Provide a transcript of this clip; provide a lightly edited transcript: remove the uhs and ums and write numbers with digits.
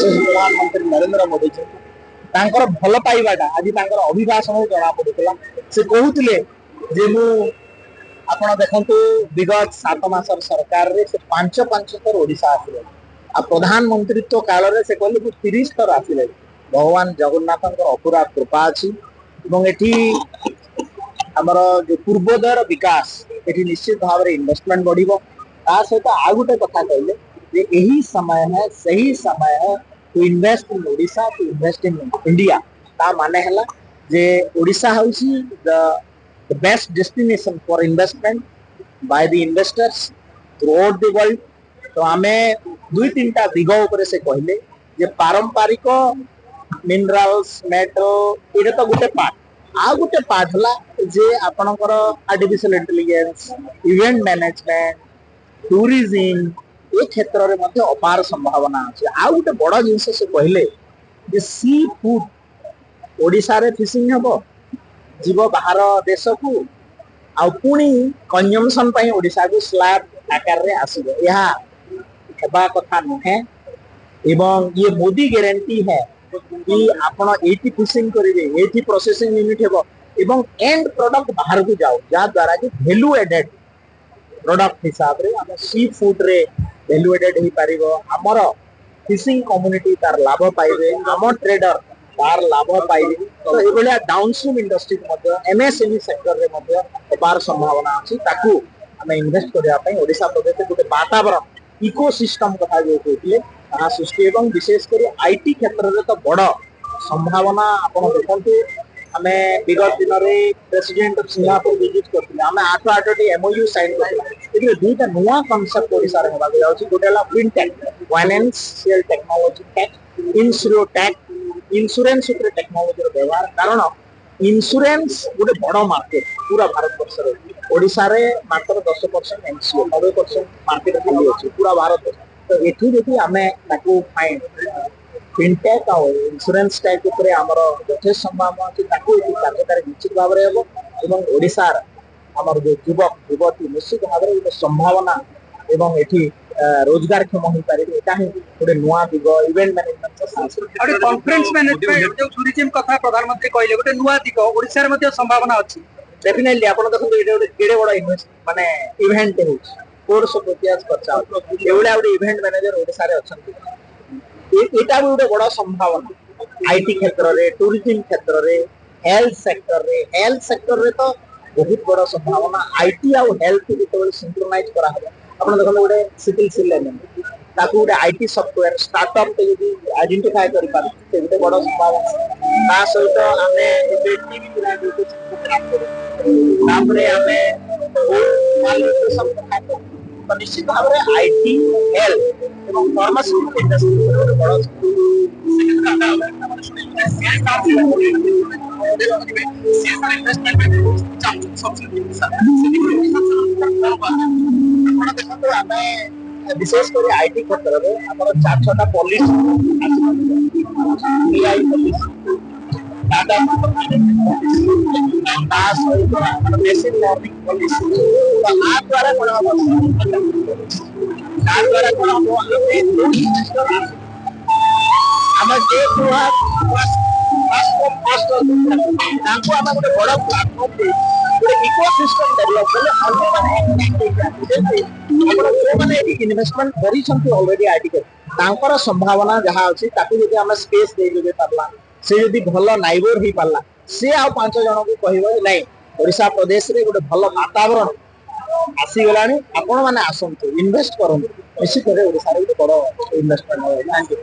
प्रधानमंत्री नरेंद्र मोदी जी तांकर भल पाइबाटा आज तांकर अभिभाषण जना पड़ुला से कहते जे मु आपण देखंतु विगत 7 मास सरकार रे से 5 थर ओडिशा आसिले आ प्रधानमंत्रीत्व काल रे से कहले मु 30 थर आसिले भगवान जगन्नाथंकर अपूरा कृपा अछि एवं एठी हमर जो पूर्वोदयर विकास एठी निश्चित भाव रे इन्वेस्टमेंट बढ़िबो ता सहित आ गुटे कथा कहले जे एही समय है सही समय है to invest in Odisha to invest in India ता माने हला जे Odisha हाउसी the best destination for investment by the investors throughout the world तो आमे दुई तीनटा दिग ऊपर से कहले जे पारंपरिक मिनरल्स मेटल एटा तो गुटे पार्ट आ गुटे पार्ट हला जे आपनकर artificial intelligence event management tourism ए क्षेत्र रे मध्ये अपार संभावना अछि आ गुटे बड़ जिंस से कहले जे सी फूड ओडिसा रे फिशिंग हबो जीव बाहर देश को आ पुणी कंजम्पशन पई ओडिसा को स्लैब आकार रे आसीबो यहा हेबा कथा नहे एवं ये मोदी गारंटी है कि आपण एटी फिशिंग करिवे एटी प्रोसेसिंग यूनिट हेबो एवं एंड प्रोडक्ट बाहर को जाओ जा द्वारा कि वैल्यू एडेड प्रोडक्ट हिसाब रे हम सी फूड रे वैल्यू एडेड ही पारिबो हमर फिशिंग कम्युनिटी तार लाभ पाइबे हम ट्रेडर तार लाभ पाइबे तो ए भलिया डाउनस्ट्रीम इंडस्ट्री मध्ये एमएसएमई सेक्टर रे मध्ये अपार संभावना अछि ताकू हम इन्वेस्ट करिया पई ओडिशा प्रदेश गुटे वातावरण इकोसिस्टम कथा जो कहथिले ता सृष्टि एवं विशेष करी आईटी क्षेत्र रे तो बड़ संभावना आपण देखंतु हमें विगत दिन रे प्रेसिडेंट सिंगापुर विजिट करथिले हमें 8 टी एमओयू साइन करथिले एबे दुईटा नुवा कांसेप्ट ओडिसा रे होबा जाउछि गोटेला fintech financial technology tech insuretech insurance ऊपर टेक्नोलॉजी रो व्यवहार कारण इंश्योरेंस गोटे बड़ मार्केट पूरा भारत वर्ष रे ओडिसा रे मात्र 10% एनसीओ 90% मार्केट खाली अछि पूरा भारत तो एथि देखि हमें ताकू फाइन फिनटेक और इंश्योरेंस टेक ऊपर हमर यथेष्ट संभावना अछि ताकू एथि कार्यकारी निश्चित भाव रे हेबो एवं ओडिसा हमर जो युवक युवती निश्चित भाव रे एक संभावना एवं एथि रोजगार क्षम हो पारे एटा ही गोटे नुवा दिग इवेंट मैनेजमेंट और कॉन्फ्रेंस मैनेजमेंट जो टूरिज्म कथा प्रधानमंत्री कहले गोटे नुवा दिग ओडिसा रे मध्ये संभावना अछि डेफिनेटली आपण देखो एटा गोटे केडे बड़ इन्वेस्ट माने इवेंट होछ कोर्स ऑफ इतिहास खर्चा एवडा गोटे इवेंट मैनेजर ओडिसा रे अछंती एटा गोटे बड़ संभावना आईटी क्षेत्र रे टूरिज्म क्षेत्र रे हेल्थ सेक्टर रे तो बहुत बड़ संभावना आईटी आ हेल्थ को सिंक्रोनाइज करा हबो आपण देखो गोटे सिविल सिलेक्शन ताकू गोटे आईटी सॉफ्टवेयर स्टार्टअप पे यदि आइडेंटिफाई करि पार से गोटे बड़ संभावना ता सहित आमे एबे टीवी पूरा तापरे आमे माल सब कथा तो निश्चित भाव रे आईटी हेल्थ एवं फार्मास्यूटिकल इंडस्ट्री बड़ विशेष कर आईटी क्षेत्र में हमर 4-6टा पॉलिसी एआई पॉलिसी टाटा दास मेसिन लर्निंग पॉलिसी तो आ द्वारा कोन आ द्वारा कोन हम जे हुआ तांको हम गोटे बड़ प्लेटफॉर्म दे गोटे इकोसिस्टम डेवलप कले अन्य माने इन्वेस्टमेंट करी छंती ऑलरेडी आईटी के तांकर संभावना जहां अछि ताकू यदि हम स्पेस दे देबे पारला से यदि भलो नाइबर ही पारला से आ 5 जन को कहबो नै ओडिशा प्रदेश रे गोटे भलो वातावरण आसी गलानी आपण माने आसंतु इन्वेस्ट करन निश्चित रे ओडिसा रे बड़ इन्वेस्टमेंट हो थैंक यू।